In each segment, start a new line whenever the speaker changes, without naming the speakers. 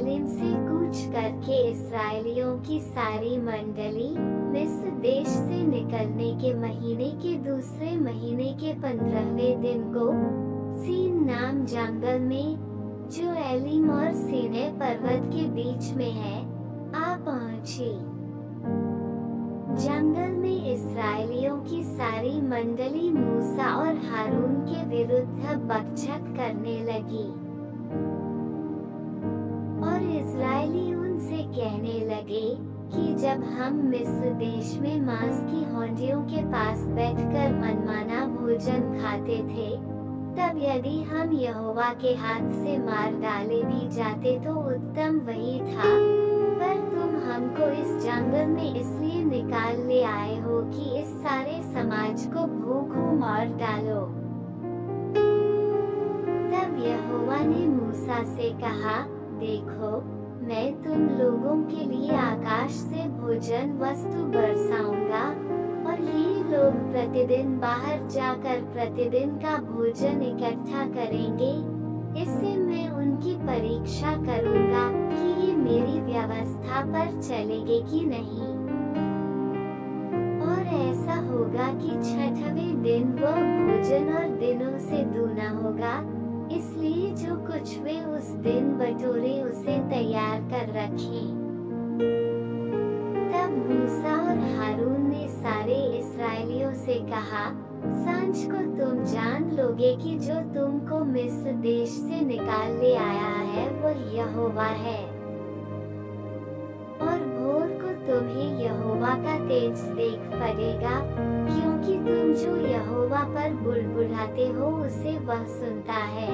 यरूशलेम से कूच करके इस्राएलियों की सारी मंडली मिस्र देश से निकलने के महीने के दूसरे महीने के 15वें दिन को सीन नाम जंगल में, जो एलीम और सीनै पर्वत के बीच में है, आ पहुंची। जंगल में इस्राएलियों की सारी मंडली मूसा और हारून के विरुद्ध बकझक करने लगी। और इस्राएली उनसे कहने लगे कि जब हम मिस्र देश में मांस की हांडियों के पास बैठकर मनमाना भोजन खाते थे, तब यदि हम यहोवा के हाथ से मार डाले भी जाते तो उत्तम वही था, पर तुम हमको इस जंगल में इसलिए निकाल ले आए हो कि इस सारे समाज को भूखों मार डालो। तब यहोवा ने मूसा से कहा, देखो, मैं तुम लोगों के लिए आकाश से भोजन वस्तु बरसाऊंगा, और ये लोग प्रतिदिन बाहर जाकर प्रतिदिन का भोजन इकट्ठा करेंगे। इससे मैं उनकी परीक्षा करूंगा कि ये मेरी व्यवस्था पर चलेंगे कि नहीं। और ऐसा होगा कि छठवें दिन वह भोजन और दिनों से दूना होगा, इसलिए जो कुछ वे उस दिन बटोरे उसे तैयार कर रखें। तब मूसा और हारून ने सारे इस्राएलियों से कहा, सांझ को तुम जान लोगे कि जो तुमको मिस्र देश से निकाल ले आया है वह यहोवा है। और भोर को तुम्हें यहोवा का तेज देख पड़ेगा, क्योंकि तुम जो यहोवा पर बुड़बुड़ाते हो उसे वह सुनता है।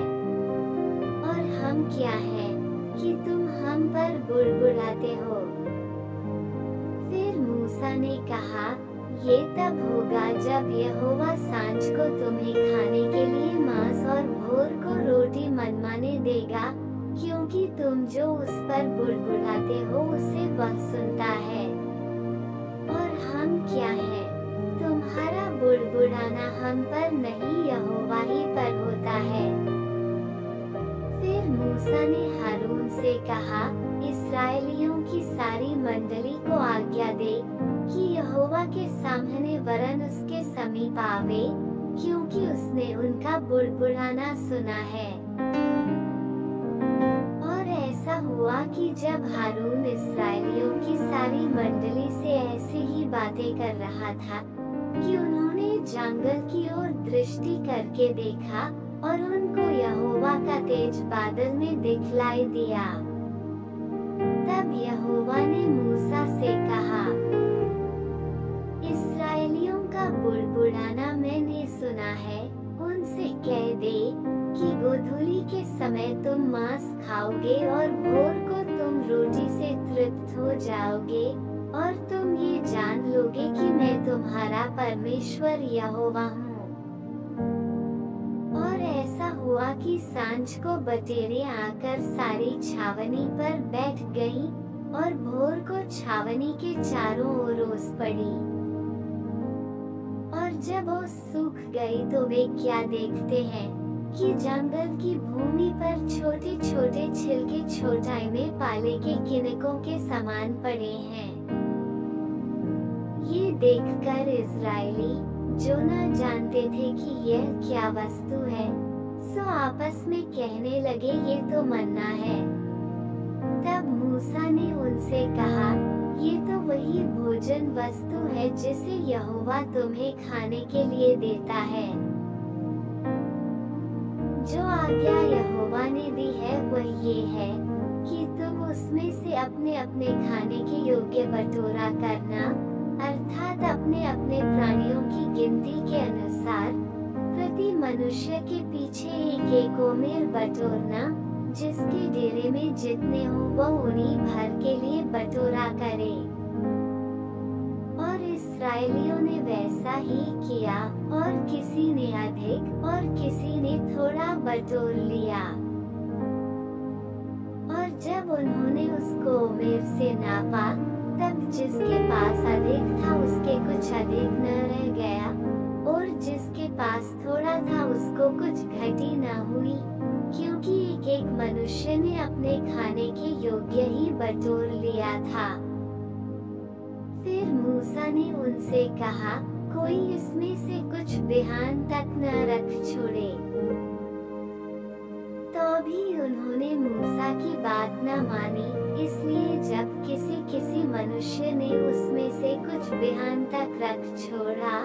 और हम क्या हैं कि तुम हम पर बुड़बुड़ाते हो? फिर मूसा ने कहा, ये तब होगा जब यहोवा सांझ को तुम्हें खाने के लिए मांस और भोर को रोटी मनमाने देगा, क्योंकि तुम जो उस पर बुड़बुड़ाते हो उसे वह सुनता है। और हम क्या हैं? तुम्हारा बुड़बुड़ाना हम पर नहीं, यहोवा ही पर होता है। फिर मूसा ने हारून से कहा, इस्राएलियों की सारी मंडली को आज्ञा दे कि यहोवा के सामने वरन उसके समीप आवे, क्योंकि उसने उनका बुड़बुड़ाना सुना है। और ऐसा हुआ कि जब हारून इस्राएलियों की सारी मंडली से ऐसी ही बातें कर रहा था कि उन्होंने जंगल की ओर दृष्टि करके देखा, और उनको यहोवा का तेज बादल में दिखलाई दिया। तब यहोवा ने मूसा से कहा, इस्राएलियों का बुड़बुड़ाना मैंने सुना है, उनसे कह दे कि गोधूली के समय तुम मांस खाओगे और भोर को तुम रोटी से तृप्त हो जाओगे, और तुम ये जान लोगे कि मैं तुम्हारा परमेश्वर यहोवा हूँ। और ऐसा हुआ कि सांझ को बटेरें आकर सारी छावनी पर बैठ गईं, और भोर को छावनी के चारों ओर ओस पड़ी। और जब ओस सूख गई तो वे क्या देखते हैं कि जंगल की भूमि पर छोटे छोटे छिलके छोटाई में पाले के किनकों के समान पड़े हैं। ये देखकर इस्राएली, जो न जानते थे कि यह क्या वस्तु है, सो आपस में कहने लगे, ये तो मन्ना है। तब मूसा ने उनसे कहा, ये तो वही भोजन वस्तु है जिसे यहोवा तुम्हें खाने के लिए देता है। जो आज्ञा यहोवा ने दी है वह ये है कि तुम उसमें से अपने अपने खाने के योग्य बटोरा करना, अर्थात अपने अपने प्राणियों की गिनती के अनुसार प्रति मनुष्य के पीछे एक एक ओमेर बटोरना, जिसके डेरे में जितने हो वह उन्हीं भर के लिए बटोरा करे। और इस्राएलियों ने वैसा ही किया, और किसी ने अधिक और किसी ने थोड़ा बटोर लिया। और जब उन्होंने उसको ओमेर से नापा, तब जिसके पास अधिक था उसके कुछ अधिक न रह गया, और जिसके पास थोड़ा था उसको कुछ घटी न हुई, क्योंकि एक एक मनुष्य ने अपने खाने के योग्य ही बटोर लिया था। फिर मूसा ने उनसे कहा, कोई इसमें से कुछ बिहान तक न रख छोड़े। तो भी उन्होंने मूसा की बात न मानी, इसलिए जब किसी मनुष्य ने उसमें से कुछ बिहान तक रख छोड़ा,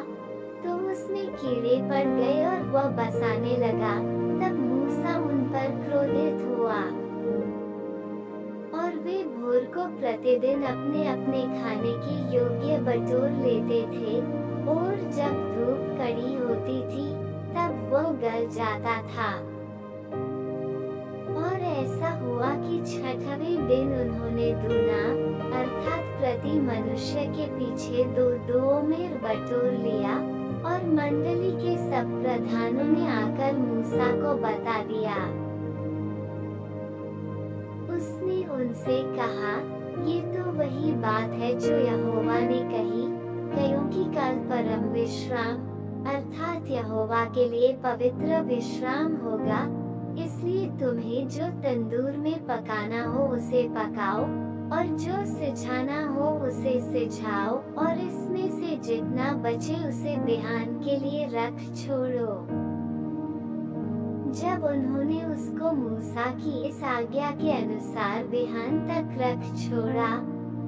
तो उसमें कीड़े पड़ गए और वह बसाने लगा। तब मूसा उन पर क्रोधित हुआ और वे भोर को प्रतिदिन अपने अपने खाने के योग्य बटोर लेते थे, और जब धूप कड़ी होती थी तब वह गल जाता था। और ऐसा हुआ कि छठवें दिन उन्होंने दूना, अर्थात प्रति मनुष्य के पीछे दो ओमेर बटोर लिया, और मंडली के सब प्रधानों ने आकर मूसा को बता दिया। उसने उनसे कहा, ये तो वही बात है जो यहोवा ने कही, क्योंकि कल परम विश्राम अर्थात यहोवा के लिए पवित्र विश्राम होगा, इसलिए तुम्हें जो तंदूर में पकाना हो उसे पकाओ, और जो सिझाना हो उसे सिझाओ, और इसमें से जितना बचे उसे बिहान के लिए रख छोड़ो। जब उन्होंने उसको मूसा की इस आज्ञा के अनुसार बिहान तक रख छोड़ा,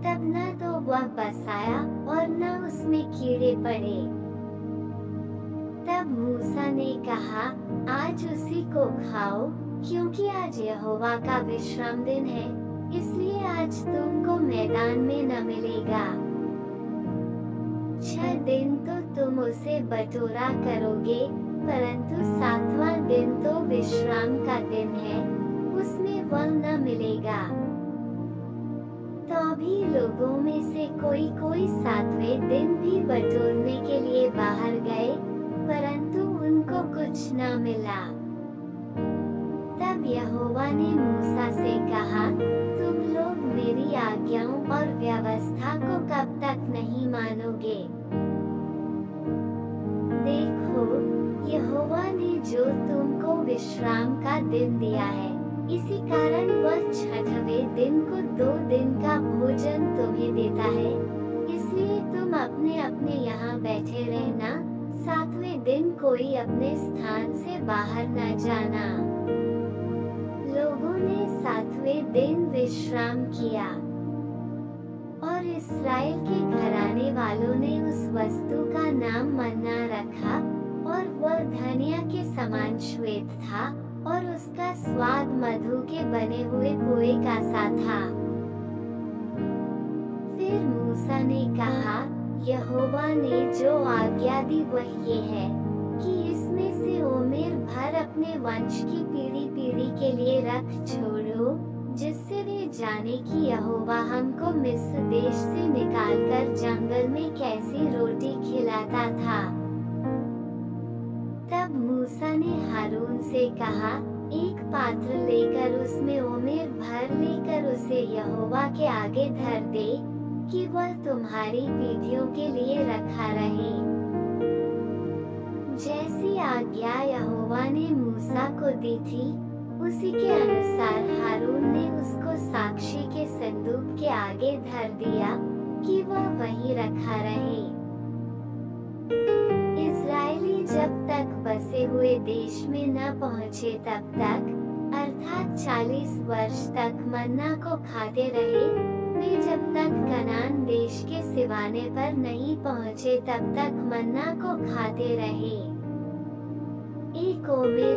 तब न तो वह बसाया और न उसमें कीड़े पड़े। तब मूसा ने कहा, आज उसी को खाओ, क्योंकि आज यहोवा का विश्राम दिन है, इसलिए आज तुमको मैदान में न मिलेगा। 6 दिन तो तुम उसे बटोरा करोगे, परंतु 7वां दिन तो विश्राम का दिन है, उसमें वह न मिलेगा। तो भी लोगों में से कोई 7वें दिन भी बटोरने के लिए बाहर गए, परंतु उनको कुछ न मिला। तब यहोवा ने मूसा से कहा, तुम लोग मेरी आज्ञाओं और व्यवस्था को कब तक नहीं मानोगे? देखो, यहोवा ने जो तुमको विश्राम का दिन दिया है, इसी कारण वह 6वें दिन को 2 दिन का भोजन तुम्हें देता है, इसलिए तुम अपने अपने यहाँ बैठे रहना, 7वें दिन कोई अपने स्थान से बाहर न जाना। लोगों ने 7वें दिन विश्राम किया, और इस्राएल के घराने वालों ने उस वस्तु का नाम मन्ना रखा, और वह धनिया के समान श्वेत था, और उसका स्वाद मधु के बने हुए पोए का सा था। फिर मूसा ने कहा, यहोवा ने जो आज्ञा दी वह ये है कि इसमें से ओमेर भर अपने वंश की पीढ़ी के लिए रख छोड़ो, जिससे वे जाने कि यहोवा हमको मिस्र देश से निकालकर जंगल में कैसी रोटी खिलाता था। तब मूसा ने हारून से कहा, एक पात्र लेकर उसमें ओमेर भर लेकर उसे यहोवा के आगे धर दे, कि वह तुम्हारी पीढ़ियों के लिए रखा रहे। जैसी आज्ञा यहोवा ने मूसा को दी थी, उसी के अनुसार हारून ने उसको साक्षी के संदूक के आगे धर दिया, कि वह वहीं रखा रहे। इस्राएली जब तक बसे हुए देश में न पहुँचे तब तक, अर्थात 40 वर्ष तक मन्ना को खाते रहे। वे जब तक कनान देश के सिवाने पर नहीं पहुँचे तब तक मन्ना को खाते रहे। एक ओमेर